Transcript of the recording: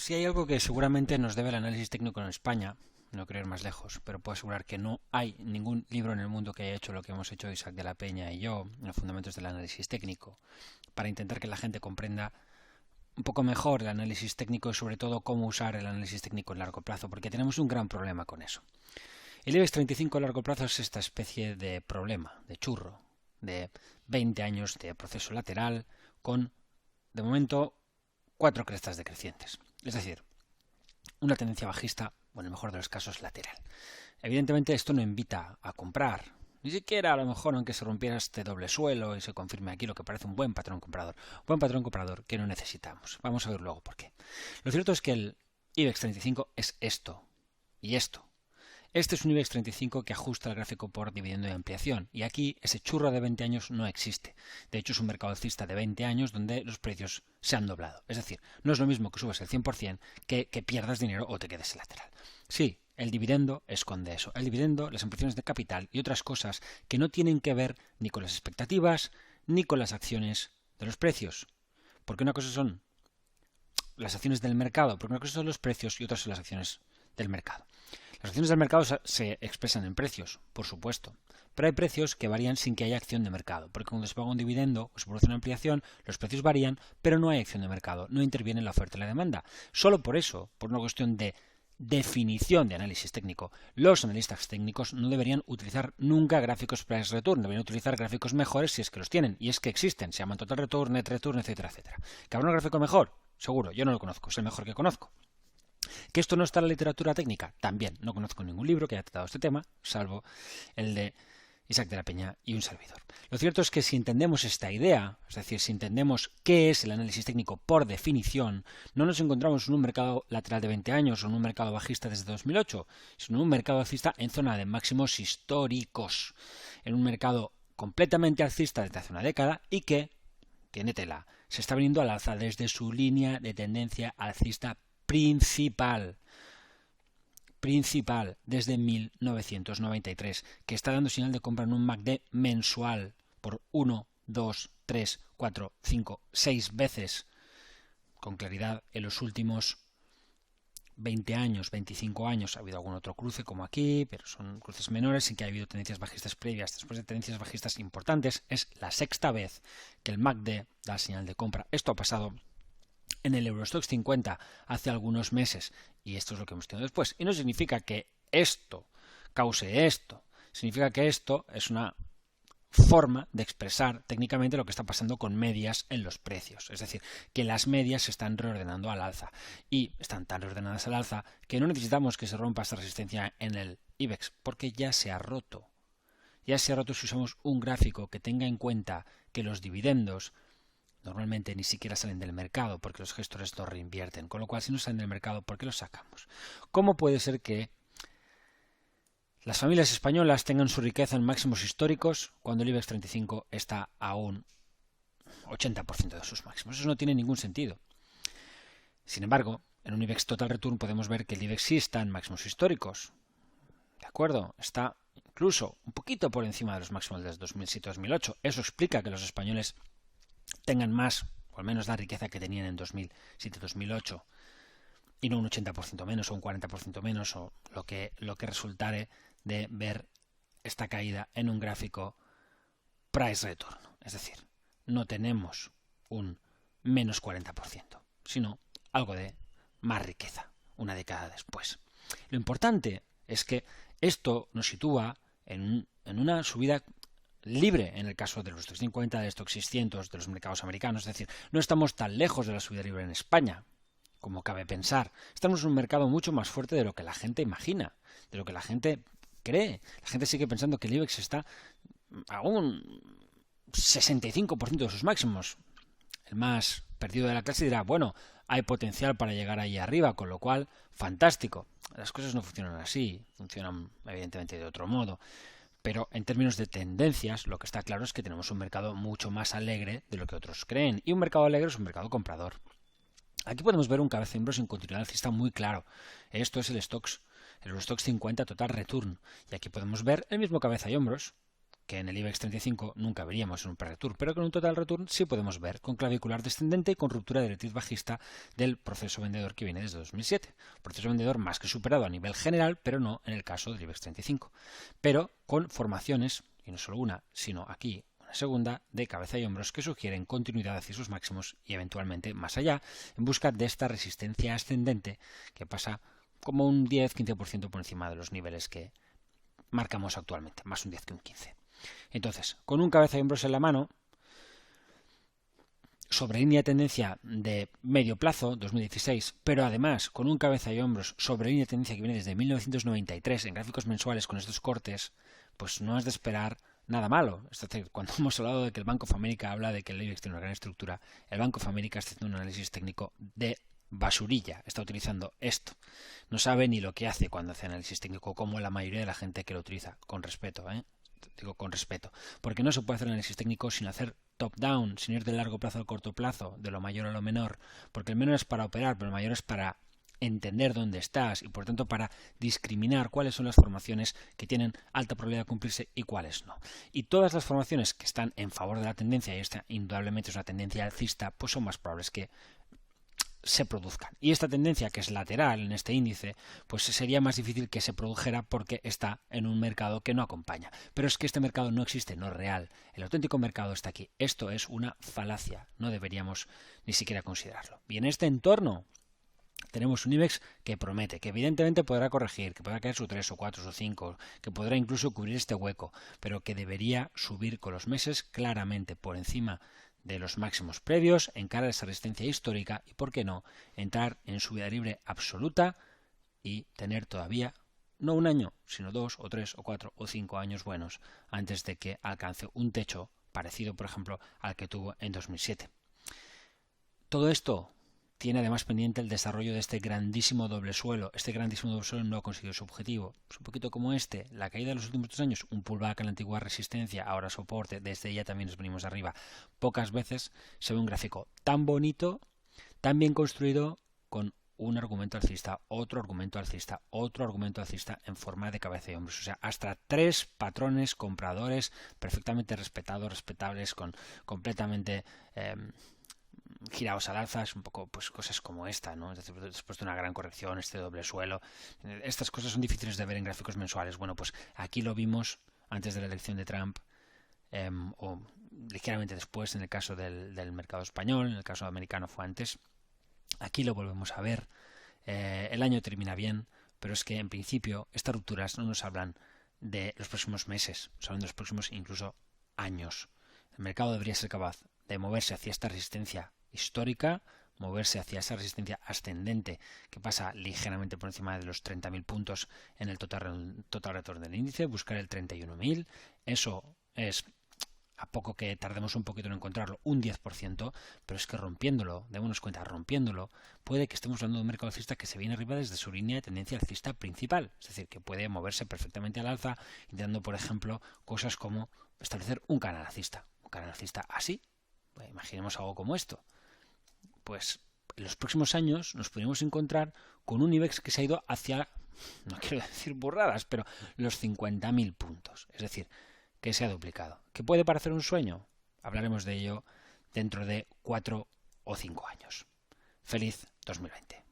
Si hay algo que seguramente nos debe el análisis técnico en España, no creo ir más lejos, pero puedo asegurar que no hay ningún libro en el mundo que haya hecho lo que hemos hecho Isaac de la Peña y yo, en los fundamentos del análisis técnico, para intentar que la gente comprenda un poco mejor el análisis técnico y sobre todo cómo usar el análisis técnico en largo plazo, porque tenemos un gran problema con eso. El IBEX 35 a largo plazo es esta especie de problema, de churro, de 20 años de proceso lateral con, de momento, 4 crestas decrecientes. Es decir, una tendencia bajista, o en el mejor de los casos, lateral. Evidentemente esto no invita a comprar, ni siquiera a lo mejor aunque se rompiera este doble suelo y se confirme aquí lo que parece un buen patrón comprador. Buen patrón comprador que no necesitamos. Vamos a ver luego por qué. Lo cierto es que el IBEX 35 es esto y esto. Este es un IBEX 35 que ajusta el gráfico por dividendo de ampliación y aquí ese churro de 20 años no existe. De hecho es un mercado alcista de 20 años donde los precios se han doblado. Es decir, no es lo mismo que subas el 100% que pierdas dinero o te quedes en lateral. Sí, el dividendo esconde eso. El dividendo, las ampliaciones de capital y otras cosas que no tienen que ver ni con las expectativas ni con las acciones de los precios. Porque una cosa son las acciones del mercado, porque una cosa son los precios y otras son las acciones del mercado. Las acciones del mercado se expresan en precios, por supuesto, pero hay precios que varían sin que haya acción de mercado, porque cuando se paga un dividendo o se produce una ampliación, los precios varían, pero no hay acción de mercado, no interviene la oferta y la demanda. Solo por eso, por una cuestión de definición de análisis técnico, los analistas técnicos no deberían utilizar nunca gráficos price return, deberían utilizar gráficos mejores si es que los tienen, y es que existen, se llaman total return, net return, etcétera, etcétera. ¿Que habrá un gráfico mejor? Seguro, yo no lo conozco, es el mejor que conozco. ¿Que esto no está en la literatura técnica? También. No conozco ningún libro que haya tratado este tema, salvo el de Isaac de la Peña y un servidor. Lo cierto es que si entendemos esta idea, es decir, si entendemos qué es el análisis técnico por definición, no nos encontramos en un mercado lateral de 20 años o en un mercado bajista desde 2008, sino en un mercado alcista en zona de máximos históricos, en un mercado completamente alcista desde hace una década y que, tiene tela, se está viniendo al alza desde su línea de tendencia alcista principal desde 1993, que está dando señal de compra en un MACD mensual por 1, 2, 3, 4, 5, 6 veces, con claridad en los últimos 20 años, 25 años. Ha habido algún otro cruce como aquí, pero son cruces menores sin que haya habido tendencias bajistas previas. Después de tendencias bajistas importantes, es la sexta vez que el MACD da señal de compra. Esto ha pasado en el Eurostoxx 50 hace algunos meses y esto es lo que hemos tenido después. Y no significa que esto cause esto, significa que esto es una forma de expresar técnicamente lo que está pasando con medias en los precios. Es decir, que las medias se están reordenando al alza y están tan reordenadas al alza que no necesitamos que se rompa esta resistencia en el IBEX porque ya se ha roto. Ya se ha roto si usamos un gráfico que tenga en cuenta que los dividendos normalmente ni siquiera salen del mercado porque los gestores los reinvierten, con lo cual si no salen del mercado, ¿por qué los sacamos? ¿Cómo puede ser que las familias españolas tengan su riqueza en máximos históricos cuando el IBEX 35 está a un 80% de sus máximos? Eso no tiene ningún sentido. Sin embargo, en un IBEX Total Return podemos ver que el IBEX sí está en máximos históricos. ¿De acuerdo? Está incluso un poquito por encima de los máximos del 2007-2008. Eso explica que los españoles tengan más, o al menos la riqueza que tenían en 2007-2008, y no un 80% menos o un 40% menos, o lo que resultare de ver esta caída en un gráfico price return. Es decir, no tenemos un menos 40%, sino algo de más riqueza una década después. Lo importante es que esto nos sitúa en una subida libre en el caso de los 350, de Stoxx 600, de los mercados americanos. Es decir, no estamos tan lejos de la subida libre en España como cabe pensar. Estamos en un mercado mucho más fuerte de lo que la gente imagina, de lo que la gente cree. La gente sigue pensando que el IBEX está a un 65% de sus máximos. El más perdido de la clase dirá, bueno, hay potencial para llegar ahí arriba, con lo cual, fantástico. Las cosas no funcionan así, funcionan evidentemente de otro modo. Pero en términos de tendencias, lo que está claro es que tenemos un mercado mucho más alegre de lo que otros creen. Y un mercado alegre es un mercado comprador. Aquí podemos ver un cabeza de hombros en continuidad alcista muy claro. Esto es el Stoxx 50 Total Return. Y aquí podemos ver el mismo cabeza y hombros que en el IBEX 35 nunca veríamos en un pre-return, pero con un total return sí podemos ver, con clavicular descendente y con ruptura de directriz bajista del proceso vendedor que viene desde 2007. Proceso vendedor más que superado a nivel general, pero no en el caso del IBEX 35. Pero con formaciones, y no solo una, sino aquí una segunda, de cabeza y hombros que sugieren continuidad hacia sus máximos y eventualmente más allá, en busca de esta resistencia ascendente que pasa como un 10-15% por encima de los niveles que marcamos actualmente, más un 10 que un 15. Entonces, con un cabeza y hombros en la mano, sobre línea de tendencia de medio plazo, 2016, pero además con un cabeza y hombros sobre línea de tendencia que viene desde 1993 en gráficos mensuales con estos cortes, pues no es de esperar nada malo. Es decir, cuando hemos hablado de que el Bank of America habla de que el IBEX tiene una gran estructura, el Bank of America está haciendo un análisis técnico de basurilla, está utilizando esto. No sabe ni lo que hace cuando hace análisis técnico, como la mayoría de la gente que lo utiliza, con respeto, digo con respeto, porque no se puede hacer análisis técnico sin hacer top-down, sin ir de largo plazo al corto plazo, de lo mayor a lo menor, porque el menor es para operar, pero el mayor es para entender dónde estás y por tanto para discriminar cuáles son las formaciones que tienen alta probabilidad de cumplirse y cuáles no. Y todas las formaciones que están en favor de la tendencia, y esta indudablemente es una tendencia alcista, pues son más probables que se produzcan. Y esta tendencia, que es lateral en este índice, pues sería más difícil que se produjera porque está en un mercado que no acompaña. Pero es que este mercado no existe, no es real. El auténtico mercado está aquí. Esto es una falacia. No deberíamos ni siquiera considerarlo. Y en este entorno tenemos un IBEX que promete, que evidentemente podrá corregir, que podrá caer su 3 o 4 o 5, que podrá incluso cubrir este hueco, pero que debería subir con los meses claramente por encima de los máximos previos, encarar esa resistencia histórica y, por qué no, entrar en subida libre absoluta y tener todavía no un año, sino 2 o 3 o 4 o 5 años buenos antes de que alcance un techo parecido, por ejemplo, al que tuvo en 2007. Todo esto tiene además pendiente el desarrollo de este grandísimo doble suelo. Este grandísimo doble suelo no ha conseguido su objetivo. Es un poquito como la caída de los últimos 2 años, un pullback a la antigua resistencia, ahora soporte, desde ella también nos venimos arriba. Pocas veces se ve un gráfico tan bonito, tan bien construido, con un argumento alcista, otro argumento alcista, otro argumento alcista en forma de cabeza y hombros. O sea, hasta 3 patrones compradores perfectamente respetados, respetables, con completamente girados al alza. Es un poco pues cosas como esta, ¿no? Es decir, después de una gran corrección, este doble suelo, estas cosas son difíciles de ver en gráficos mensuales. Bueno, pues aquí lo vimos antes de la elección de Trump, o ligeramente después en el caso del mercado español, en el caso americano fue antes. Aquí lo volvemos a ver. El año termina bien, pero es que en principio estas rupturas no nos hablan de los próximos meses, nos hablan de los próximos incluso años. El mercado debería ser capaz de moverse hacia esta resistencia histórica, moverse hacia esa resistencia ascendente que pasa ligeramente por encima de los 30.000 puntos en el total retorno del índice, buscar el 31.000. Eso es, a poco que tardemos un poquito en encontrarlo, un 10%, pero es que rompiéndolo, démonos cuenta, rompiéndolo, puede que estemos hablando de un mercado alcista que se viene arriba desde su línea de tendencia alcista principal, es decir, que puede moverse perfectamente al alza, intentando, por ejemplo, cosas como establecer un canal alcista así. Imaginemos algo como esto. Pues en los próximos años nos podríamos encontrar con un IBEX que se ha ido hacia, no quiero decir burradas, pero los 50.000 puntos. Es decir, que se ha duplicado. ¿Qué puede parecer un sueño? Hablaremos de ello dentro de 4 o 5 años. Feliz 2020.